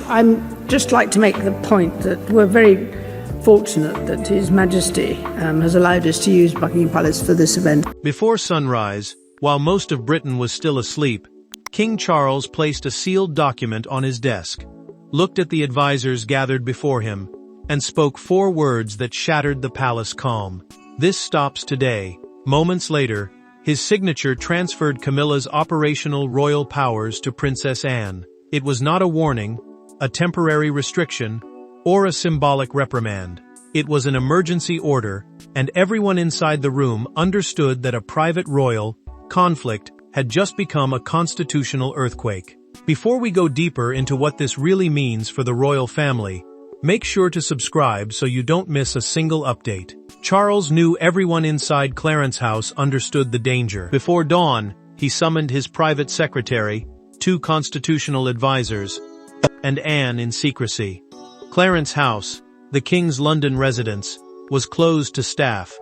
I'd just like to make the point that we're very fortunate that His Majesty has allowed us to use Buckingham Palace for this event. Before sunrise, while most of Britain was still asleep, King Charles placed a sealed document on his desk, looked at the advisors gathered before him, and spoke 4 words that shattered the palace calm. "This stops today." Moments later, his signature transferred Camilla's operational royal powers to Princess Anne. It was not a warning, a temporary restriction, or a symbolic reprimand. It was an emergency order, and everyone inside the room understood that a private royal conflict had just become a constitutional earthquake. Before we go deeper into what this really means for the royal family, make sure to subscribe so you don't miss a single update. Charles knew everyone inside Clarence House understood the danger. Before dawn, he summoned his private secretary, 2 constitutional advisors, and Anne in secrecy. Clarence House, the King's London residence, was closed to staff.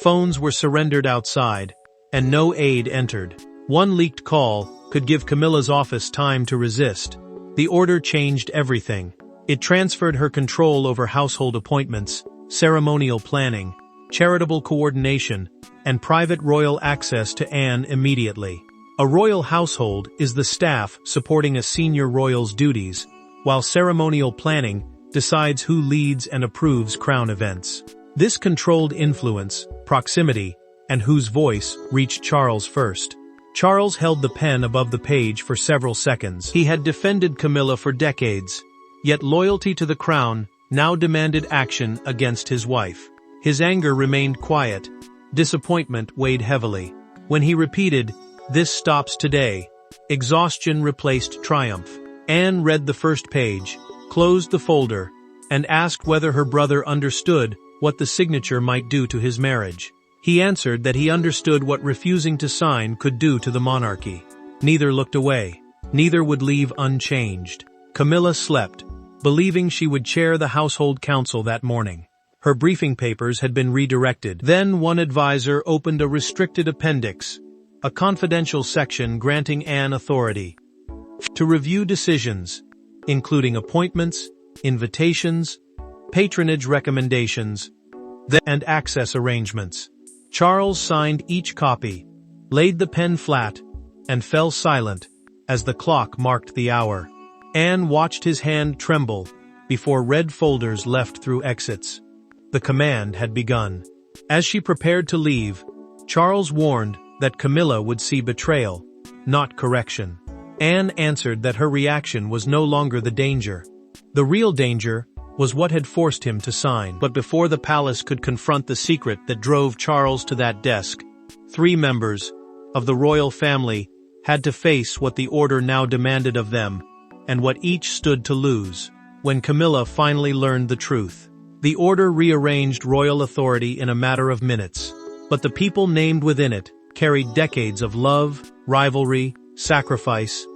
Phones were surrendered outside, and no aid entered. One leaked call could give Camilla's office time to resist. The order changed everything. It transferred her control over household appointments, ceremonial planning, charitable coordination, and private royal access to Anne immediately. A royal household is the staff supporting a senior royal's duties, while ceremonial planning decides who leads and approves crown events. This controlled influence, proximity, and whose voice reached Charles first. Charles held the pen above the page for several seconds. He had defended Camilla for decades, yet loyalty to the crown now demanded action against his wife. His anger remained quiet. Disappointment weighed heavily. When he repeated, "This stops today," exhaustion replaced triumph. Anne read the first page, closed the folder, and asked whether her brother understood what the signature might do to his marriage. He answered that he understood what refusing to sign could do to the monarchy. Neither looked away. Neither would leave unchanged. Camilla slept, believing she would chair the household council that morning. Her briefing papers had been redirected. Then one advisor opened a restricted appendix, a confidential section granting Anne authority to review decisions, including appointments, invitations, patronage recommendations, and access arrangements. Charles signed each copy, laid the pen flat, and fell silent as the clock marked the hour. Anne watched his hand tremble before red folders left through exits. The command had begun. As she prepared to leave, Charles warned that Camilla would see betrayal, not correction. Anne answered that her reaction was no longer the danger. The real danger was what had forced him to sign. But before the palace could confront the secret that drove Charles to that desk, 3 members of the royal family had to face what the order now demanded of them, and what each stood to lose. When Camilla finally learned the truth, the order rearranged royal authority in a matter of minutes. But the people named within it carried decades of love, rivalry, sacrifice,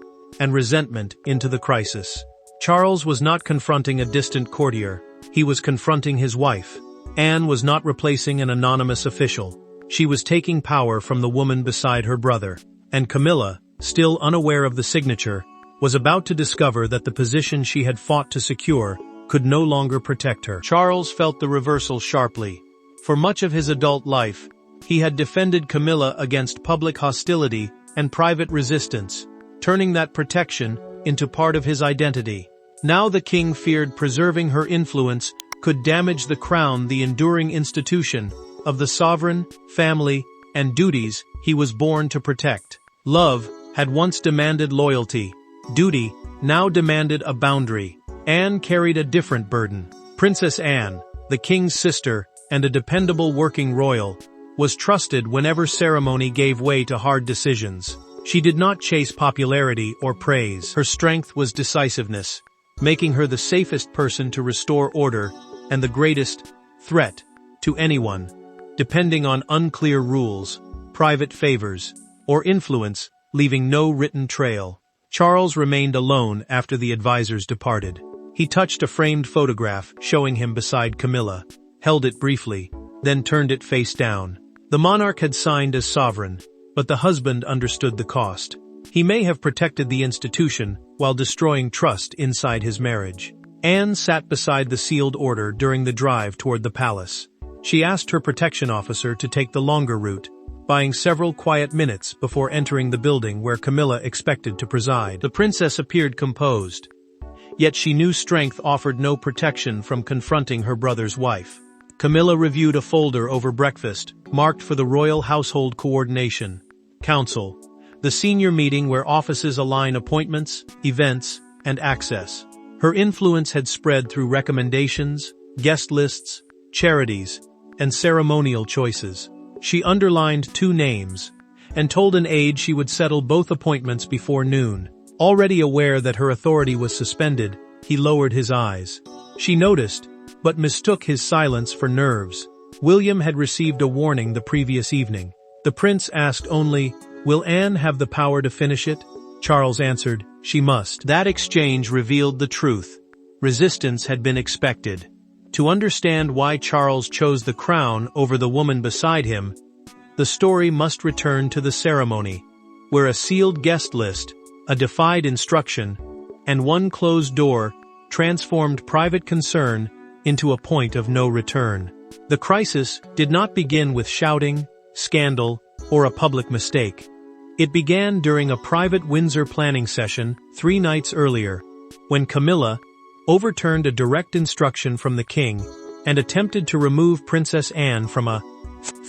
and resentment into the crisis. Charles was not confronting a distant courtier. He was confronting his wife. Anne was not replacing an anonymous official. She was taking power from the woman beside her brother. And Camilla, still unaware of the signature, was about to discover that the position she had fought to secure could no longer protect her. Charles felt the reversal sharply. For much of his adult life, he had defended Camilla against public hostility and private resistance, turning that protection into part of his identity. Now the king feared preserving her influence could damage the crown, the enduring institution of the sovereign, family, and duties he was born to protect. Love had once demanded loyalty. Duty now demanded a boundary. Anne carried a different burden. Princess Anne, the king's sister and a dependable working royal, was trusted whenever ceremony gave way to hard decisions. She did not chase popularity or praise. Her strength was decisiveness, making her the safest person to restore order and the greatest threat to anyone, depending on unclear rules, private favors, or influence, leaving no written trail. Charles remained alone after the advisors departed. He touched a framed photograph showing him beside Camilla, held it briefly, then turned it face down. The monarch had signed as sovereign, but the husband understood the cost. He may have protected the institution while destroying trust inside his marriage. Anne sat beside the sealed order during the drive toward the palace. She asked her protection officer to take the longer route, buying several quiet minutes before entering the building where Camilla expected to preside. The princess appeared composed, yet she knew strength offered no protection from confronting her brother's wife. Camilla reviewed a folder over breakfast, marked for the Royal Household Coordination Council, the senior meeting where offices align appointments, events, and access. Her influence had spread through recommendations, guest lists, charities, and ceremonial choices. She underlined 2 names, and told an aide she would settle both appointments before noon. Already aware that her authority was suspended, he lowered his eyes. She noticed, but mistook his silence for nerves. William had received a warning the previous evening. The prince asked only, "Will Anne have the power to finish it?" Charles answered, "She must." That exchange revealed the truth. Resistance had been expected. To understand why Charles chose the crown over the woman beside him, the story must return to the ceremony, where a sealed guest list, a defied instruction, and one closed door transformed private concern into a point of no return. The crisis did not begin with shouting, scandal, or a public mistake. It began during a private Windsor planning session 3 nights earlier, when Camilla overturned a direct instruction from the king and attempted to remove Princess Anne from a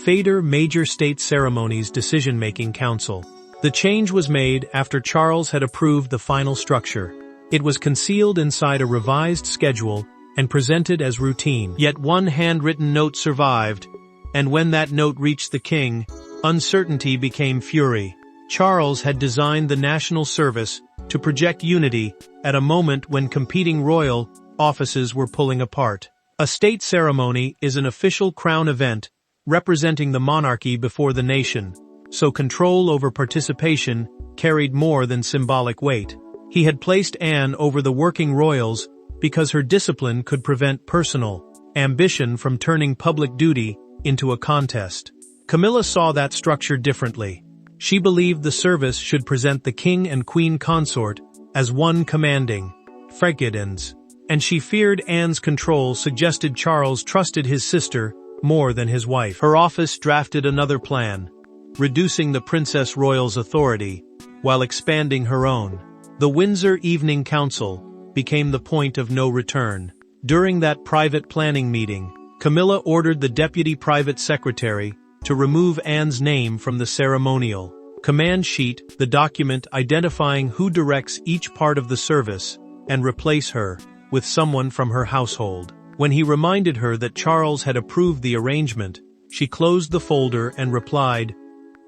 Fader Major State Ceremonies Decision-Making Council. The change was made after Charles had approved the final structure. It was concealed inside a revised schedule and presented as routine. Yet one handwritten note survived, and when that note reached the king, uncertainty became fury. Charles had designed the national service to project unity at a moment when competing royal offices were pulling apart. A state ceremony is an official crown event representing the monarchy before the nation, so control over participation carried more than symbolic weight. He had placed Anne over the working royals because her discipline could prevent personal ambition from turning public duty into a contest. Camilla saw that structure differently. She believed the service should present the king and queen consort as one commanding Fregiddens, and she feared Anne's control suggested Charles trusted his sister more than his wife. Her office drafted another plan, reducing the Princess Royal's authority while expanding her own. The Windsor Evening Council became the point of no return. During that private planning meeting, Camilla ordered the deputy private secretary to remove Anne's name from the ceremonial command sheet, the document identifying who directs each part of the service, and replace her with someone from her household. When he reminded her that Charles had approved the arrangement, she closed the folder and replied,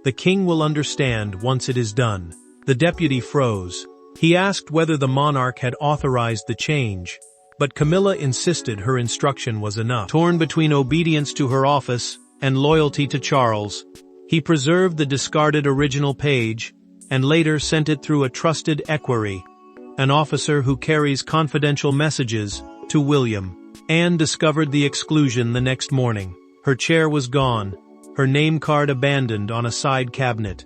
"The king will understand once it is done." The deputy froze. He asked whether the monarch had authorized the change, but Camilla insisted her instruction was enough. Torn between obedience to her office and loyalty to Charles, he preserved the discarded original page and later sent it through a trusted equerry, an officer who carries confidential messages, to William. Anne discovered the exclusion the next morning. Her chair was gone, her name card abandoned on a side cabinet,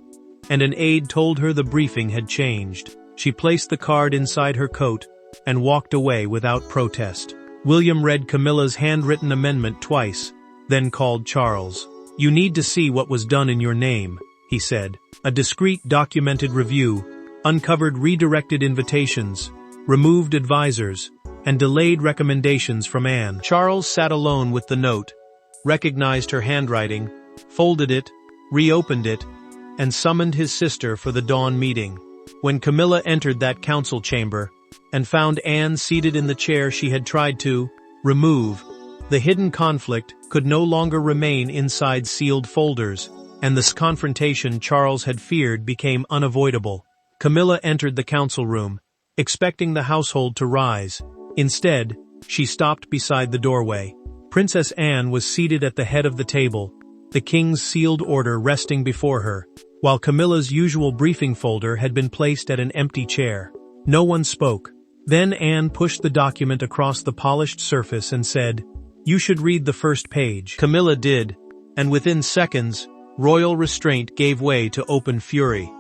and an aide told her the briefing had changed. She placed the card inside her coat and walked away without protest. William read Camilla's handwritten amendment twice, then called Charles. "You need to see what was done in your name," he said. A discreet documented review uncovered redirected invitations, removed advisors, and delayed recommendations from Anne. Charles sat alone with the note, recognized her handwriting, folded it, reopened it, and summoned his sister for the dawn meeting. When Camilla entered that council chamber and found Anne seated in the chair she had tried to remove, the hidden conflict could no longer remain inside sealed folders, and the confrontation Charles had feared became unavoidable. Camilla entered the council room, expecting the household to rise. Instead, she stopped beside the doorway. Princess Anne was seated at the head of the table, the king's sealed order resting before her, while Camilla's usual briefing folder had been placed at an empty chair. No one spoke. Then Anne pushed the document across the polished surface and said, "You should read the first page." Camilla did, and within seconds, royal restraint gave way to open fury.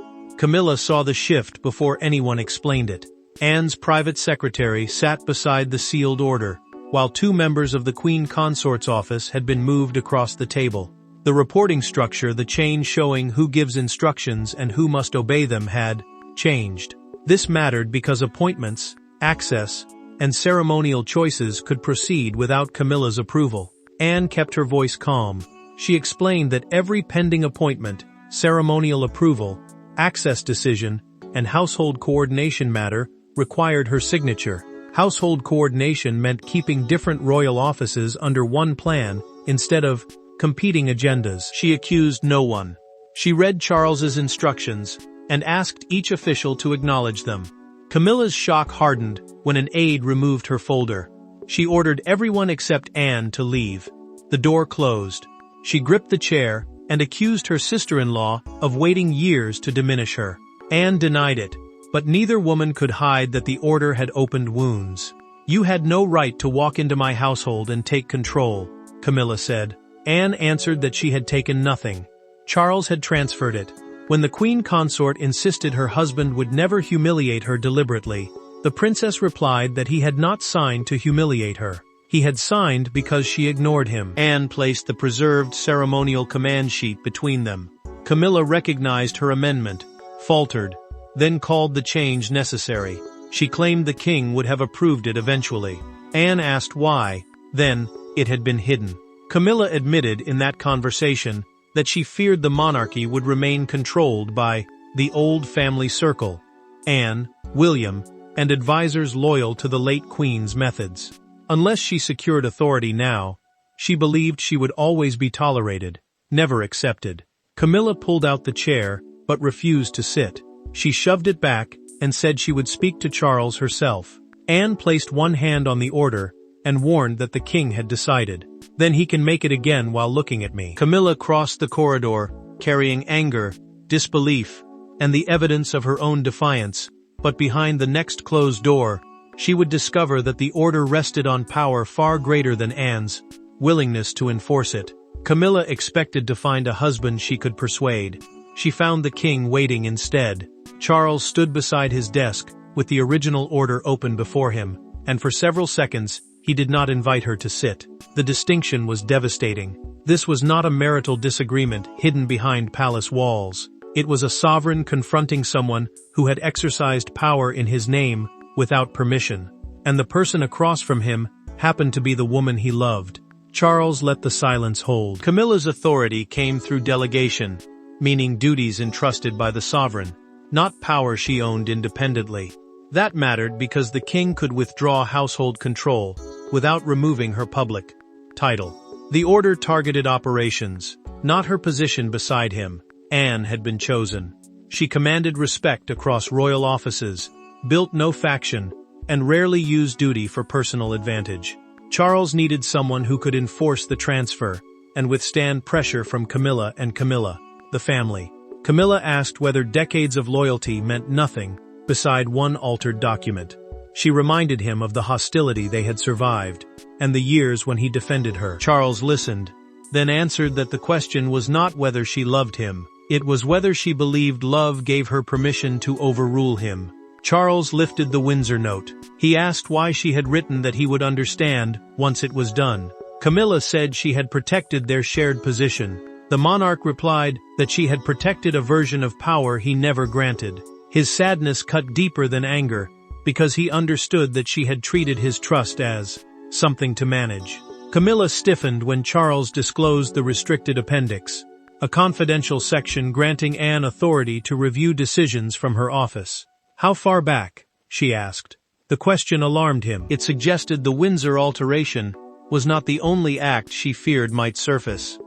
Camilla saw the shift before anyone explained it. Anne's private secretary sat beside the sealed order, while 2 members of the Queen Consort's office had been moved across the table. The reporting structure, the chain showing who gives instructions and who must obey them, had changed. This mattered because appointments, access, and ceremonial choices could proceed without Camilla's approval. Anne kept her voice calm. She explained that every pending appointment, ceremonial approval, access decision, and household coordination matter required her signature. Household coordination meant keeping different royal offices under one plan instead of competing agendas. She accused no one. She read Charles's instructions and asked each official to acknowledge them. Camilla's shock hardened when an aide removed her folder. She ordered everyone except Anne to leave. The door closed. She gripped the chair and accused her sister-in-law of waiting years to diminish her. Anne denied it, but neither woman could hide that the order had opened wounds. "You had no right to walk into my household and take control," Camilla said. Anne answered that she had taken nothing. Charles had transferred it. When the Queen Consort insisted her husband would never humiliate her deliberately, the princess replied that he had not signed to humiliate her. He had signed because she ignored him. Anne placed the preserved ceremonial command sheet between them. Camilla recognized her amendment, faltered, then called the change necessary. She claimed the king would have approved it eventually. Anne asked why, then, it had been hidden. Camilla admitted in that conversation that she feared the monarchy would remain controlled by the old family circle, Anne, William, and advisors loyal to the late queen's methods. Unless she secured authority now, she believed she would always be tolerated, never accepted. Camilla pulled out the chair, but refused to sit. She shoved it back and said she would speak to Charles herself. Anne placed one hand on the order and warned that the king had decided. "Then he can make it again while looking at me." Camilla crossed the corridor, carrying anger, disbelief, and the evidence of her own defiance, but behind the next closed door, she would discover that the order rested on power far greater than Anne's willingness to enforce it. Camilla expected to find a husband she could persuade. She found the king waiting instead. Charles stood beside his desk, with the original order open before him, and for several seconds, he did not invite her to sit. The distinction was devastating. This was not a marital disagreement hidden behind palace walls. It was a sovereign confronting someone who had exercised power in his name without permission. And the person across from him happened to be the woman he loved. Charles let the silence hold. Camilla's authority came through delegation, meaning duties entrusted by the sovereign, not power she owned independently. That mattered because the king could withdraw household control without removing her public title. The order targeted operations, not her position beside him. Anne had been chosen. She commanded respect across royal offices, built no faction, and rarely used duty for personal advantage. Charles needed someone who could enforce the transfer and withstand pressure from Camilla and Camilla, the family. Camilla asked whether decades of loyalty meant nothing beside one altered document. She reminded him of the hostility they had survived, and the years when he defended her. Charles listened, then answered that the question was not whether she loved him, it was whether she believed love gave her permission to overrule him. Charles lifted the Windsor note. He asked why she had written that he would understand once it was done. Camilla said she had protected their shared position. The monarch replied that she had protected a version of power he never granted. His sadness cut deeper than anger, because he understood that she had treated his trust as something to manage. Camilla stiffened when Charles disclosed the restricted appendix, a confidential section granting Anne authority to review decisions from her office. "How far back?" she asked. The question alarmed him. It suggested the Windsor alteration was not the only act she feared might surface.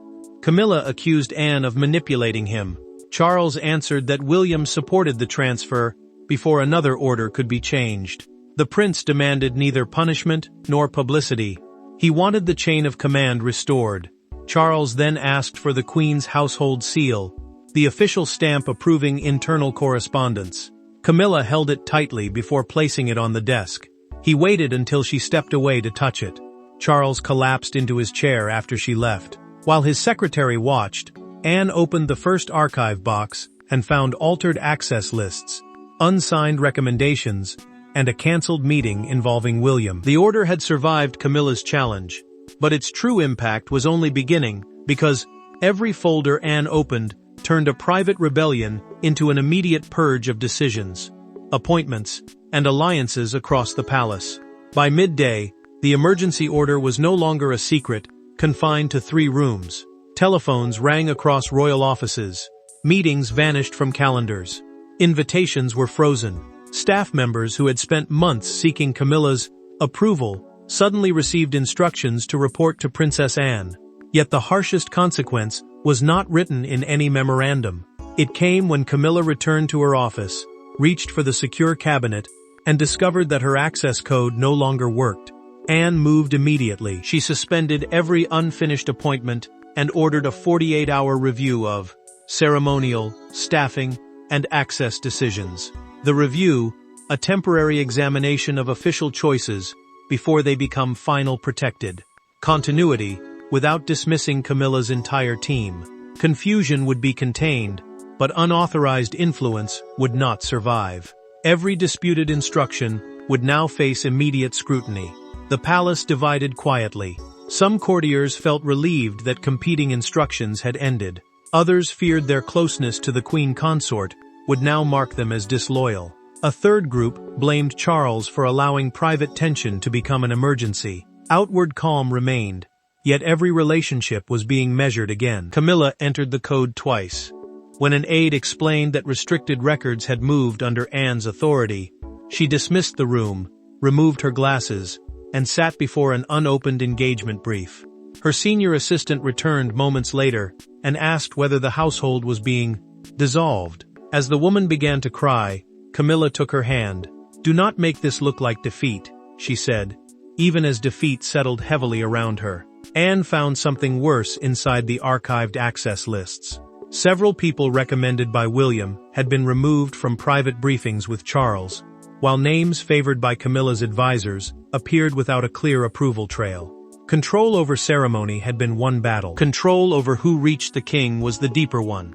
Camilla accused Anne of manipulating him. Charles answered that William supported the transfer before another order could be changed. The prince demanded neither punishment nor publicity. He wanted the chain of command restored. Charles then asked for the Queen's household seal, the official stamp approving internal correspondence. Camilla held it tightly before placing it on the desk. He waited until she stepped away to touch it. Charles collapsed into his chair after she left. While his secretary watched, Anne opened the first archive box and found altered access lists, unsigned recommendations, and a cancelled meeting involving William. The order had survived Camilla's challenge, but its true impact was only beginning because every folder Anne opened turned a private rebellion into an immediate purge of decisions, appointments, and alliances across the palace. By midday, the emergency order was no longer a secret, confined to 3 rooms. Telephones rang across royal offices. Meetings vanished from calendars. Invitations were frozen. Staff members who had spent months seeking Camilla's approval suddenly received instructions to report to Princess Anne. Yet the harshest consequence was not written in any memorandum. It came when Camilla returned to her office, reached for the secure cabinet, and discovered that her access code no longer worked. Anne moved immediately. She suspended every unfinished appointment and ordered a 48-hour review of ceremonial, staffing, and access decisions. The review, a temporary examination of official choices before they become final protected. Continuity, without dismissing Camilla's entire team. Confusion would be contained, but unauthorized influence would not survive. Every disputed instruction would now face immediate scrutiny. The palace divided quietly. Some courtiers felt relieved that competing instructions had ended. Others feared their closeness to the queen consort would now mark them as disloyal. A third group blamed Charles for allowing private tension to become an emergency. Outward calm remained, yet every relationship was being measured again. Camilla entered the code twice. When an aide explained that restricted records had moved under Anne's authority, she dismissed the room, removed her glasses, and sat before an unopened engagement brief. Her senior assistant returned moments later and asked whether the household was being dissolved. As the woman began to cry, Camilla took her hand. "Do not make this look like defeat," she said, even as defeat settled heavily around her. Anne found something worse inside the archived access lists. Several people recommended by William had been removed from private briefings with Charles, while names favored by Camilla's advisors appeared without a clear approval trail. Control over ceremony had been one battle. Control over who reached the king was the deeper one.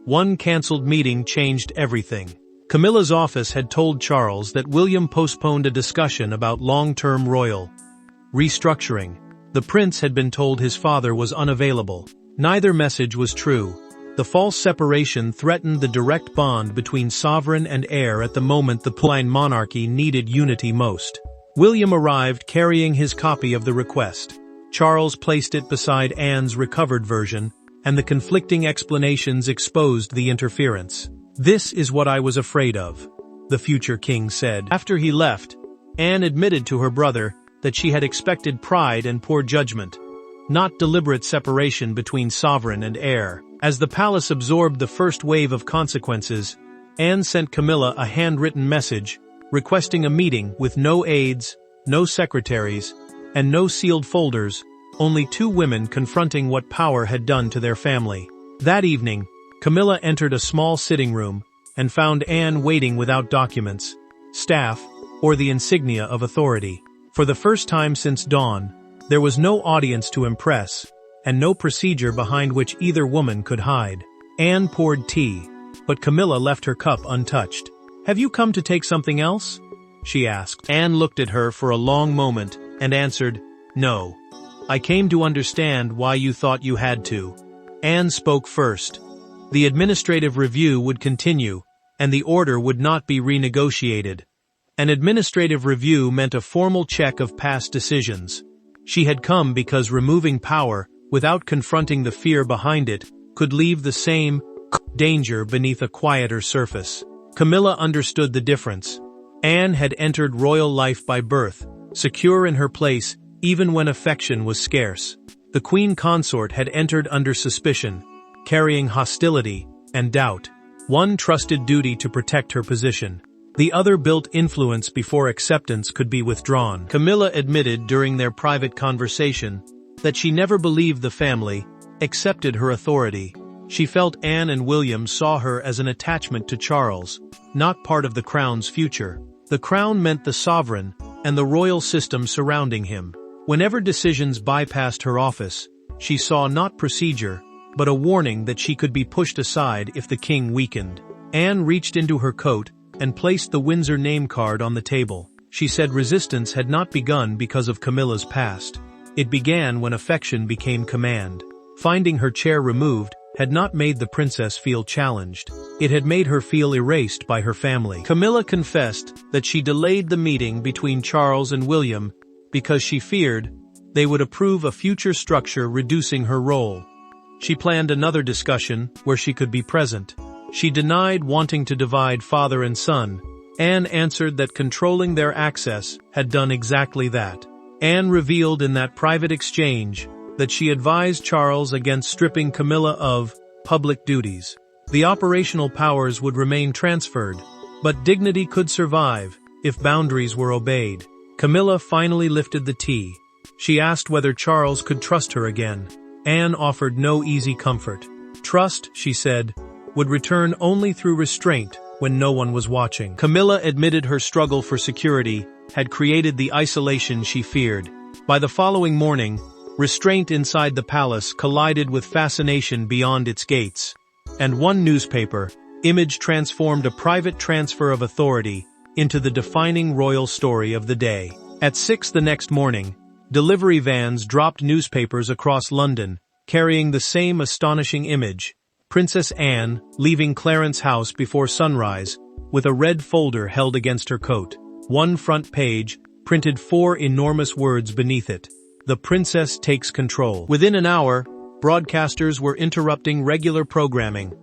One cancelled meeting changed everything. Camilla's office had told Charles that William postponed a discussion about long-term royal restructuring. The prince had been told his father was unavailable. Neither message was true. The false separation threatened the direct bond between sovereign and heir at the moment the Pauline monarchy needed unity most. William arrived carrying his copy of the request. Charles placed it beside Anne's recovered version, and the conflicting explanations exposed the interference. "This is what I was afraid of," the future king said. After he left, Anne admitted to her brother that she had expected pride and poor judgment, not deliberate separation between sovereign and heir. As the palace absorbed the first wave of consequences, Anne sent Camilla a handwritten message requesting a meeting with no aides, no secretaries, and no sealed folders, only 2 women confronting what power had done to their family. That evening, Camilla entered a small sitting room and found Anne waiting without documents, staff, or the insignia of authority. For the first time since dawn, there was no audience to impress, and no procedure behind which either woman could hide. Anne poured tea, but Camilla left her cup untouched. "Have you come to take something else?" she asked. Anne looked at her for a long moment and answered, "No. I came to understand why you thought you had to." Anne spoke first. The administrative review would continue, and the order would not be renegotiated. An administrative review meant a formal check of past decisions. She had come because removing power, without confronting the fear behind it, could leave the same danger beneath a quieter surface. Camilla understood the difference. Anne had entered royal life by birth, secure in her place even when affection was scarce. The queen consort had entered under suspicion, carrying hostility and doubt. One trusted duty to protect her position. The other built influence before acceptance could be withdrawn. Camilla admitted during their private conversation that she never believed the family accepted her authority. She felt Anne and William saw her as an attachment to Charles, not part of the crown's future. The crown meant the sovereign and the royal system surrounding him. Whenever decisions bypassed her office, she saw not procedure, but a warning that she could be pushed aside if the king weakened. Anne reached into her coat and placed the Windsor name card on the table. She said resistance had not begun because of Camilla's past. It began when affection became command. Finding her chair removed had not made the princess feel challenged. It had made her feel erased by her family. Camilla confessed that she delayed the meeting between Charles and William because she feared they would approve a future structure reducing her role. She planned another discussion where she could be present. She denied wanting to divide father and son. Anne answered that controlling their access had done exactly that. Anne revealed in that private exchange that she advised Charles against stripping Camilla of public duties. The operational powers would remain transferred, but dignity could survive if boundaries were obeyed. Camilla finally lifted the tea. She asked whether Charles could trust her again. Anne offered no easy comfort. Trust, she said, would return only through restraint when no one was watching. Camilla admitted her struggle for security had created the isolation she feared. By the following morning, restraint inside the palace collided with fascination beyond its gates. And one newspaper, image transformed a private transfer of authority into the defining royal story of the day. At 6 the next morning, delivery vans dropped newspapers across London, carrying the same astonishing image. Princess Anne leaving Clarence House before sunrise, with a red folder held against her coat. One front page printed 4 enormous words beneath it. The princess takes control. Within an hour, broadcasters were interrupting regular programming.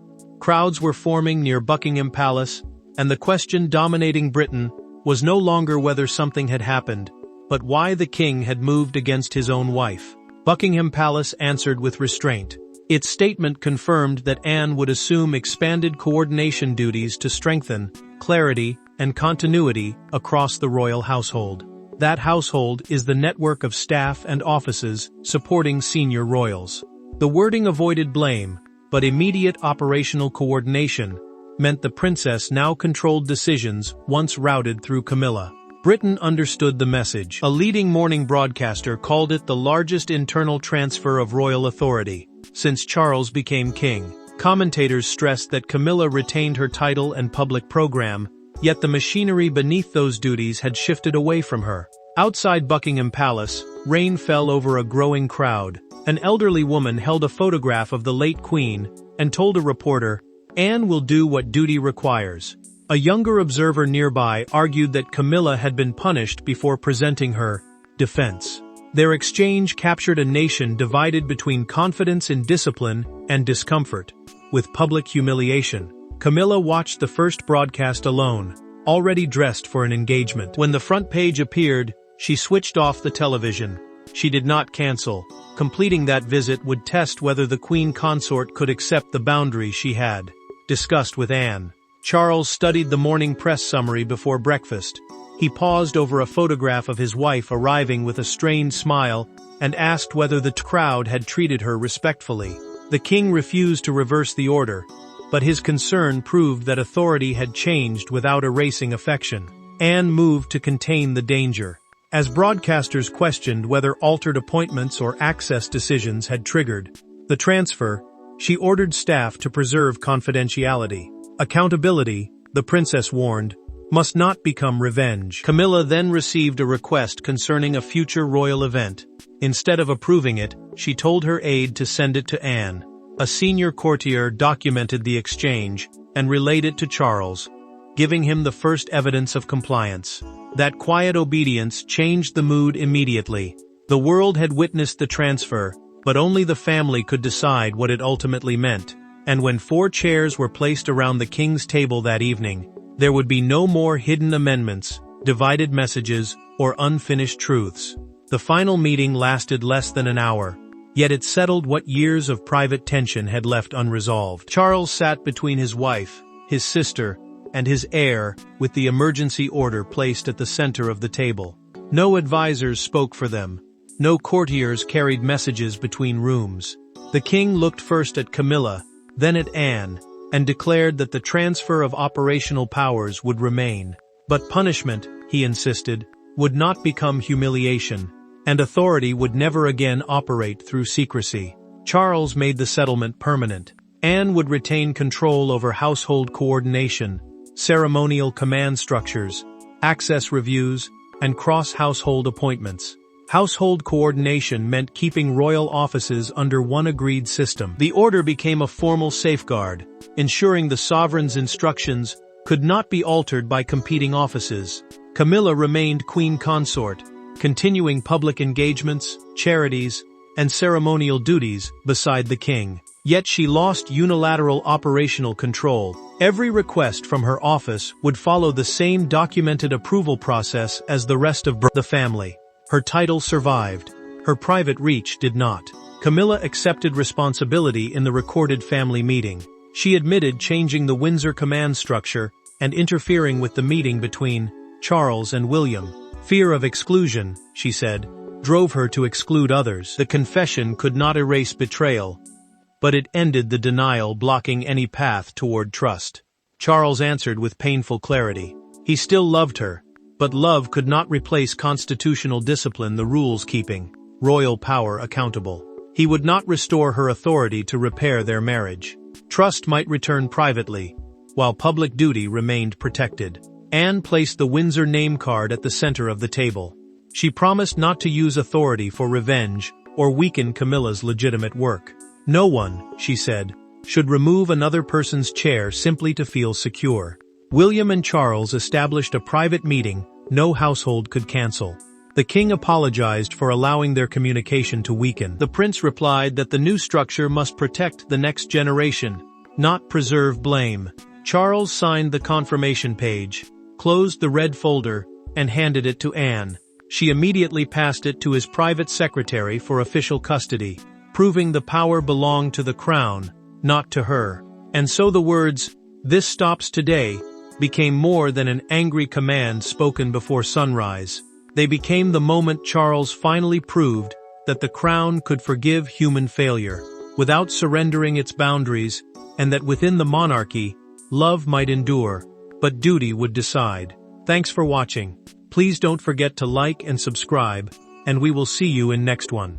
Crowds were forming near Buckingham Palace, and the question dominating Britain was no longer whether something had happened, but why the king had moved against his own wife. Buckingham Palace answered with restraint. Its statement confirmed that Anne would assume expanded coordination duties to strengthen clarity and continuity across the royal household. That household is the network of staff and offices supporting senior royals. The wording avoided blame, but immediate operational coordination meant the princess now controlled decisions once routed through Camilla. Britain understood the message. A leading morning broadcaster called it the largest internal transfer of royal authority since Charles became king. Commentators stressed that Camilla retained her title and public program, yet the machinery beneath those duties had shifted away from her. Outside Buckingham Palace, rain fell over a growing crowd. An elderly woman held a photograph of the late queen and told a reporter, "Anne will do what duty requires." A younger observer nearby argued that Camilla had been punished before presenting her defense. Their exchange captured a nation divided between confidence in discipline and discomfort. With public humiliation, Camilla watched the first broadcast alone, already dressed for an engagement. When the front page appeared, she switched off the television. She did not cancel. Completing that visit would test whether the queen consort could accept the boundaries she had discussed with Anne. Charles studied the morning press summary before breakfast. He paused over a photograph of his wife arriving with a strained smile and asked whether the crowd had treated her respectfully. The king refused to reverse the order, but his concern proved that authority had changed without erasing affection. Anne moved to contain the danger. As broadcasters questioned whether altered appointments or access decisions had triggered the transfer, she ordered staff to preserve confidentiality. Accountability, the princess warned, must not become revenge. Camilla then received a request concerning a future royal event. Instead of approving it, she told her aide to send it to Anne. A senior courtier documented the exchange and relayed it to Charles, giving him the first evidence of compliance. That quiet obedience changed the mood immediately. The world had witnessed the transfer, but only the family could decide what it ultimately meant. And when 4 chairs were placed around the king's table that evening, there would be no more hidden amendments, divided messages, or unfinished truths. The final meeting lasted less than an hour, yet it settled what years of private tension had left unresolved. Charles sat between his wife, his sister, and his heir, with the emergency order placed at the center of the table. No advisors spoke for them. No courtiers carried messages between rooms. The king looked first at Camilla, then at Anne, and declared that the transfer of operational powers would remain. But punishment, he insisted, would not become humiliation, and authority would never again operate through secrecy. Charles made the settlement permanent. Anne would retain control over household coordination, ceremonial command structures, access reviews, and cross-household appointments. Household coordination meant keeping royal offices under one agreed system. The order became a formal safeguard, ensuring the sovereign's instructions could not be altered by competing offices. Camilla remained queen consort, continuing public engagements, charities, and ceremonial duties beside the king. Yet she lost unilateral operational control. Every request from her office would follow the same documented approval process as the rest of the family. Her title survived. Her private reach did not. Camilla accepted responsibility in the recorded family meeting. She admitted changing the Windsor command structure and interfering with the meeting between Charles and William. Fear of exclusion, she said, drove her to exclude others. The confession could not erase betrayal, but it ended the denial, blocking any path toward trust. Charles answered with painful clarity. He still loved her, but love could not replace constitutional discipline, the rules keeping royal power accountable. He would not restore her authority to repair their marriage. Trust might return privately, while public duty remained protected. Anne placed the Windsor name card at the center of the table. She promised not to use authority for revenge or weaken Camilla's legitimate work. No one, she said, should remove another person's chair simply to feel secure. William and Charles established a private meeting no household could cancel. The king apologized for allowing their communication to weaken. The prince replied that the new structure must protect the next generation, not preserve blame. Charles signed the confirmation page, closed the red folder, and handed it to Anne. She immediately passed it to his private secretary for official custody, proving the power belonged to the crown, not to her. And so the words, "This stops today," became more than an angry command spoken before sunrise. They became the moment Charles finally proved that the crown could forgive human failure, without surrendering its boundaries, and that within the monarchy, love might endure, but duty would decide. Thanks for watching. Please don't forget to like and subscribe, and we will see you in next one.